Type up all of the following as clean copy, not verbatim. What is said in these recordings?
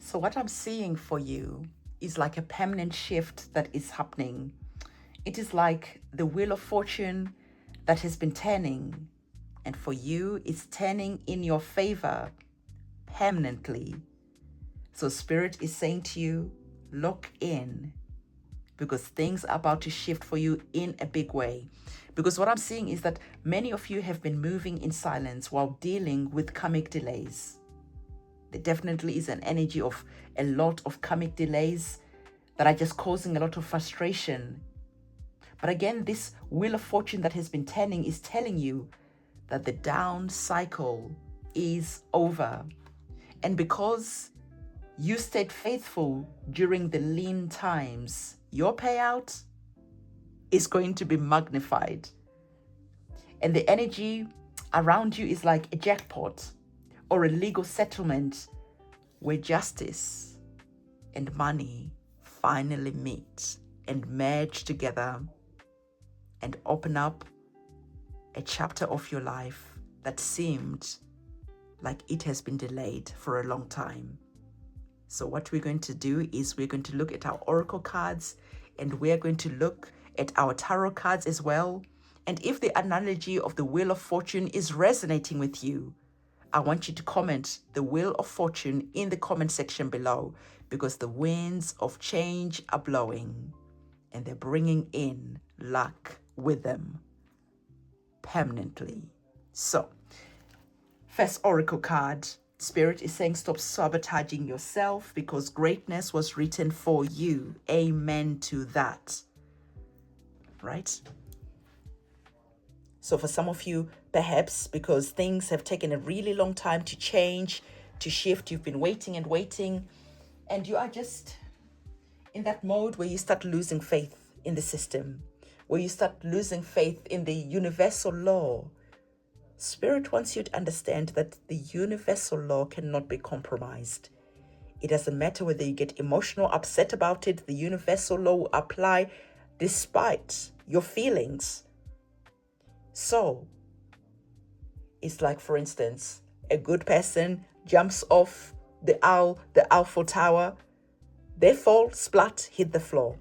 So what I'm seeing for you is like a permanent shift that is happening. It is like the wheel of fortune that has been turning. And for you, it's turning in your favor permanently. So Spirit is saying to you, lock in, because things are about to shift for you in a big way. Because what I'm seeing is that many of you have been moving in silence while dealing with karmic delays. There definitely is an energy of a lot of karmic delays that are just causing a lot of frustration. But again, this wheel of fortune that has been turning is telling you that the down cycle is over. And because you stayed faithful during the lean times, your payout is going to be magnified. And the energy around you is like a jackpot or a legal settlement where justice and money finally meet and merge together and open up a chapter of your life that seemed like it has been delayed for a long time. So what we're going to do is we're going to look at our oracle cards, and we're going to look at our tarot cards as well. And if the analogy of the Wheel of Fortune is resonating with you, I want you to comment the Wheel of Fortune in the comment section below, because the winds of change are blowing and they're bringing in luck with them permanently. So, first oracle card, Spirit is saying stop sabotaging yourself because greatness was written for you. Amen to that. Right? So for some of you, perhaps because things have taken a really long time to change, to shift, you've been waiting and waiting, and you are just in that mode where you start losing faith in the system, where you start losing faith in the universal law. Spirit wants you to understand that the universal law cannot be compromised. It doesn't matter whether you get emotional, upset about it, the universal law will apply despite your feelings. So, it's like, for instance, a good person jumps off the Eiffel Tower, they fall, splat, hit the floor.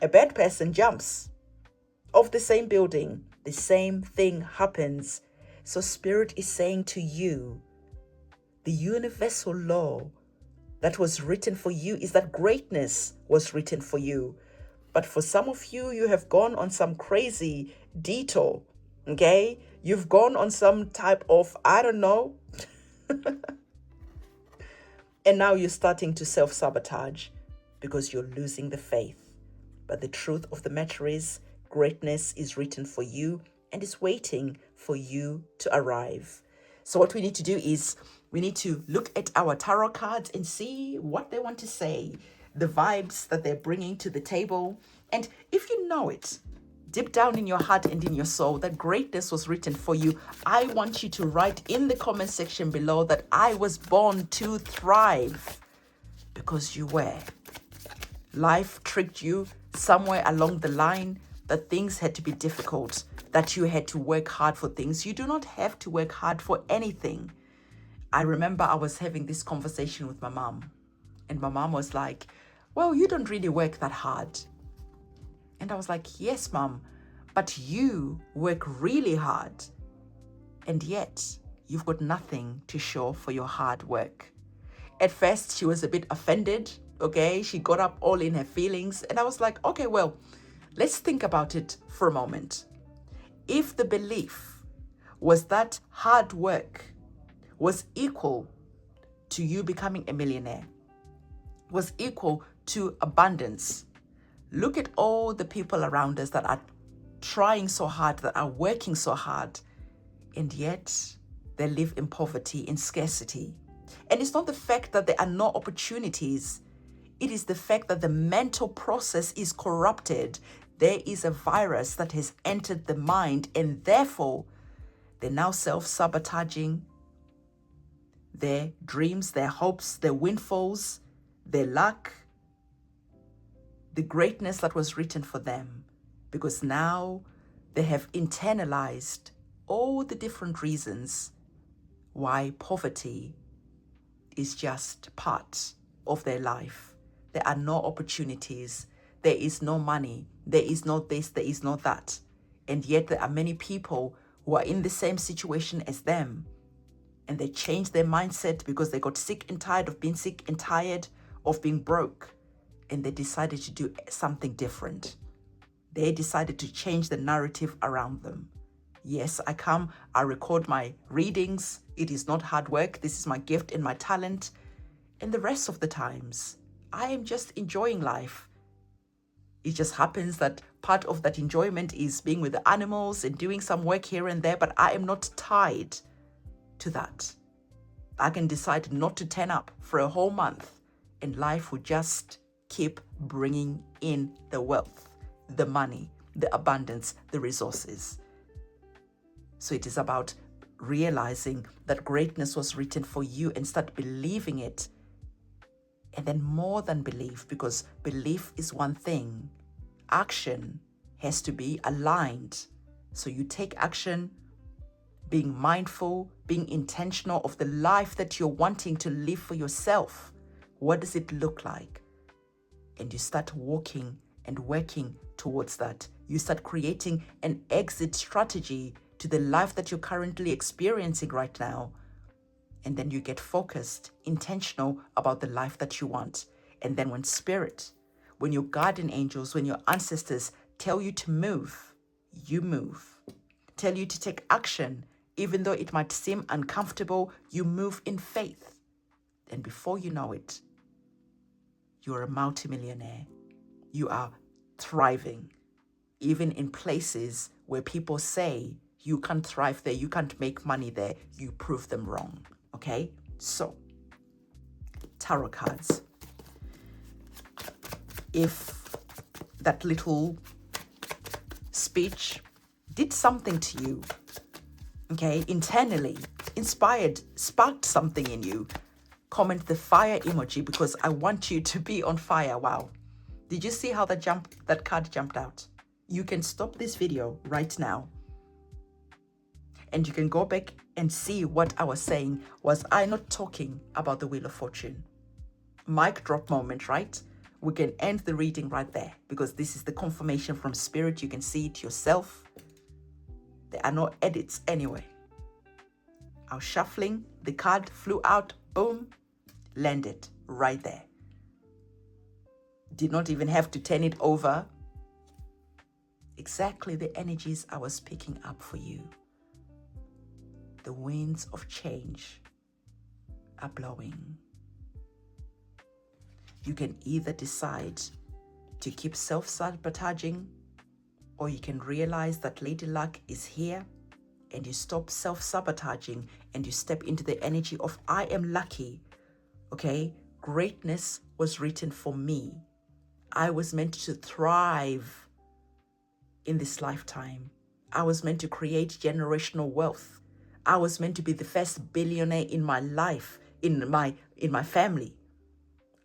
A bad person jumps off the same building, the same thing happens. So Spirit is saying to you, the universal law that was written for you is that greatness was written for you. But for some of you, you have gone on some crazy detour, okay? You've gone on some type of, I don't know. And now you're starting to self-sabotage because you're losing the faith. But the truth of the matter is, greatness is written for you and is waiting for you to arrive. So what we need to do is we need to look at our tarot cards and see what they want to say, the vibes that they're bringing to the table. And if you know it, deep down in your heart and in your soul, that greatness was written for you, I want you to write in the comment section below that I was born to thrive, because you were. Life tricked you somewhere along the line that things had to be difficult, that you had to work hard for things. You do not have to work hard for anything. I remember I was having this conversation with my mom, and my mom was like, well, you don't really work that hard. And I was like, yes, Mom, but you work really hard. And yet you've got nothing to show for your hard work. At first, she was a bit offended. Okay, she got up all in her feelings. And I was like, okay, well, let's think about it for a moment. If the belief was that hard work was equal to you becoming a millionaire, was equal to abundance, look at all the people around us that are trying so hard, that are working so hard, and yet they live in poverty, in scarcity. And it's not the fact that there are no opportunities. It is the fact that the mental process is corrupted. There is a virus that has entered the mind, and therefore they're now self-sabotaging their dreams, their hopes, their windfalls, their luck, the greatness that was written for them, because now they have internalized all the different reasons why poverty is just part of their life. There are no opportunities. There is no money. There is no this, there is no that. And yet there are many people who are in the same situation as them. And they changed their mindset because they got sick and tired of being sick and tired of being broke. And they decided to do something different. They decided to change the narrative around them. Yes, I record my readings. It is not hard work. This is my gift and my talent. And the rest of the times, I am just enjoying life. It just happens that part of that enjoyment is being with the animals and doing some work here and there, but I am not tied to that. I can decide not to turn up for a whole month and life will just keep bringing in the wealth, the money, the abundance, the resources. So it is about realizing that greatness was written for you and start believing it. And then more than belief, because belief is one thing. Action has to be aligned. So you take action, being mindful, being intentional of the life that you're wanting to live for yourself. What does it look like? And you start walking and working towards that. You start creating an exit strategy to the life that you're currently experiencing right now. And then you get focused, intentional about the life that you want. And then when spirit, when your guardian angels, when your ancestors tell you to move, you move. Tell you to take action, even though it might seem uncomfortable, you move in faith. And before you know it, you're a multimillionaire. You are thriving, even in places where people say you can't thrive there, you can't make money there, you prove them wrong. Okay, so tarot cards. If that little speech did something to you, okay, internally, inspired, sparked something in you, comment the fire emoji because I want you to be on fire. Wow. Did you see how that card jumped out? You can stop this video right now and you can go back and see what I was saying. Was I not talking about the Wheel of Fortune? Mic drop moment, right? We can end the reading right there because this is the confirmation from spirit. You can see it yourself. There are no edits anyway. I was shuffling, the card flew out, boom, landed right there. Did not even have to turn it over. Exactly the energies I was picking up for you. The winds of change are blowing. You can either decide to keep self-sabotaging, or you can realize that Lady Luck is here and you stop self-sabotaging and you step into the energy of I am lucky. Okay? Greatness was written for me. I was meant to thrive in this lifetime. I was meant to create generational wealth. I was meant to be the first billionaire in my life, in my family.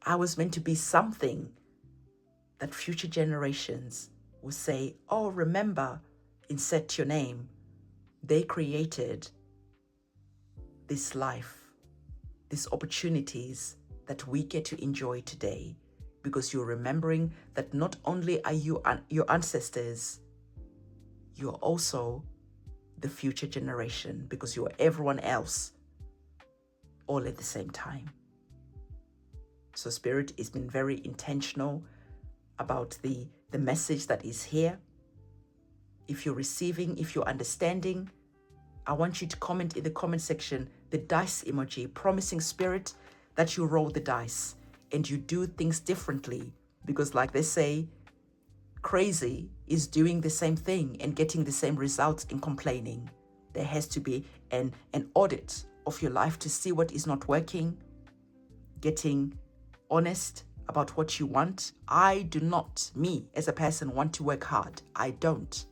I was meant to be something that future generations will say, oh, remember, insert your name. They created this life, these opportunities that we get to enjoy today, because you're remembering that not only are you your ancestors, you're also the future generation, because you are everyone else all at the same time. So Spirit has been very intentional about the message that is here. If you're receiving, if you're understanding, I want you to comment in the comment section the dice emoji, promising Spirit that you roll the dice and you do things differently. Because like they say, crazy is doing the same thing and getting the same results and complaining. There has to be an audit of your life to see what is not working, getting honest about what you want. I do not, me as a person, want to work hard. I don't.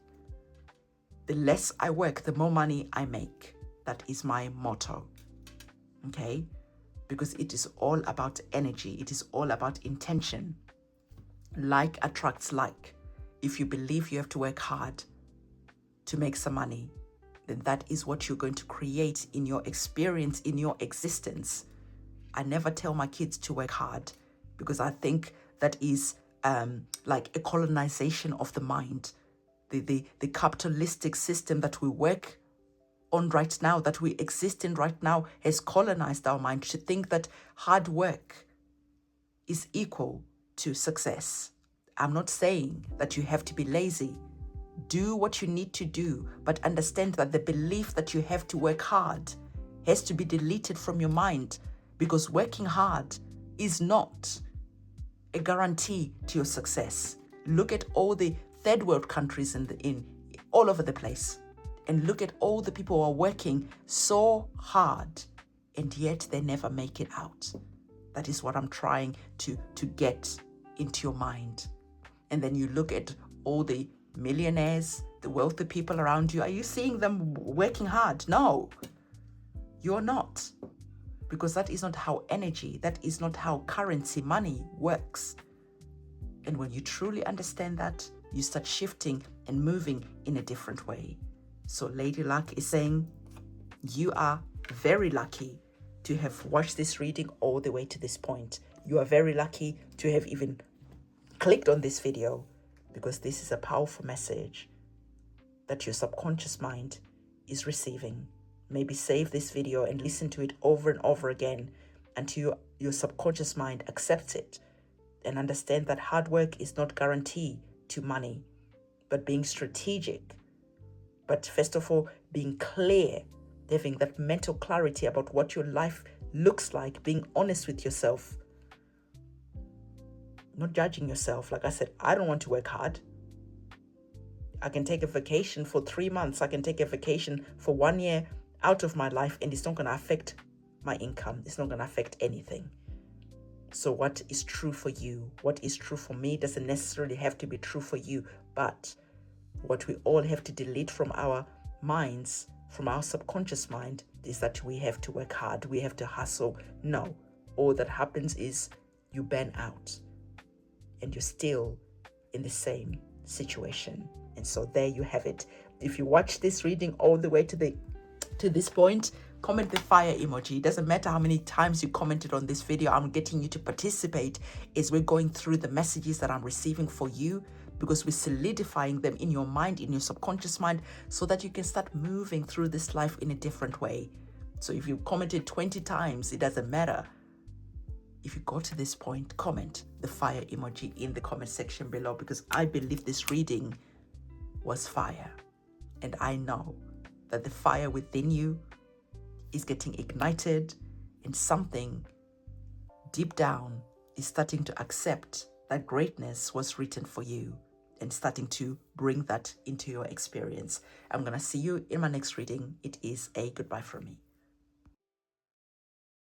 The less I work, the more money I make. That is my motto. Okay? Because it is all about energy. It is all about intention. Like attracts like. If you believe you have to work hard to make some money, then that is what you're going to create in your experience, in your existence. I never tell my kids to work hard because I think that is like a colonization of the mind. The capitalistic system that we work on right now, that we exist in right now, has colonized our mind to think that hard work is equal to success. I'm not saying that you have to be lazy. Do what you need to do, but understand that the belief that you have to work hard has to be deleted from your mind, because working hard is not a guarantee to your success. Look at all the third world countries in all over the place, and look at all the people who are working so hard and yet they never make it out. That is what I'm trying to get into your mind. And then you look at all the millionaires, the wealthy people around you. Are you seeing them working hard? No, you're not. Because that is not how energy, that is not how currency, money works. And when you truly understand that, you start shifting and moving in a different way. So Lady Luck is saying, you are very lucky to have watched this reading all the way to this point. You are very lucky to have even clicked on this video, because this is a powerful message that your subconscious mind is receiving. Maybe save this video and listen to it over and over again until your subconscious mind accepts it and understand that hard work is not guarantee to money, but being strategic. But first of all, being clear, having that mental clarity about what your life looks like, being honest with yourself, not judging yourself. Like I said, I don't want to work hard. I can take a vacation for 3 months. I can take a vacation for 1 year out of my life, and it's not going to affect my income. It's not going to affect anything. So what is true for you, what is true for me, doesn't necessarily have to be true for you. But what we all have to delete from our minds, from our subconscious mind, is that we have to work hard. We have to hustle. No. All that happens is you burn out and you're still in the same situation. And so there you have it. If you watch this reading all the way to this point, comment the fire emoji. It doesn't matter how many times you commented on this video. I'm getting you to participate as we're going through the messages that I'm receiving for you, because we're solidifying them in your mind, in your subconscious mind, so that you can start moving through this life in a different way. So if you commented 20 times, it doesn't matter. If you go to this point, comment the fire emoji in the comment section below, because I believe this reading was fire. And I know that the fire within you is getting ignited, and something deep down is starting to accept that greatness was written for you and starting to bring that into your experience. I'm going to see you in my next reading. It is a goodbye from me.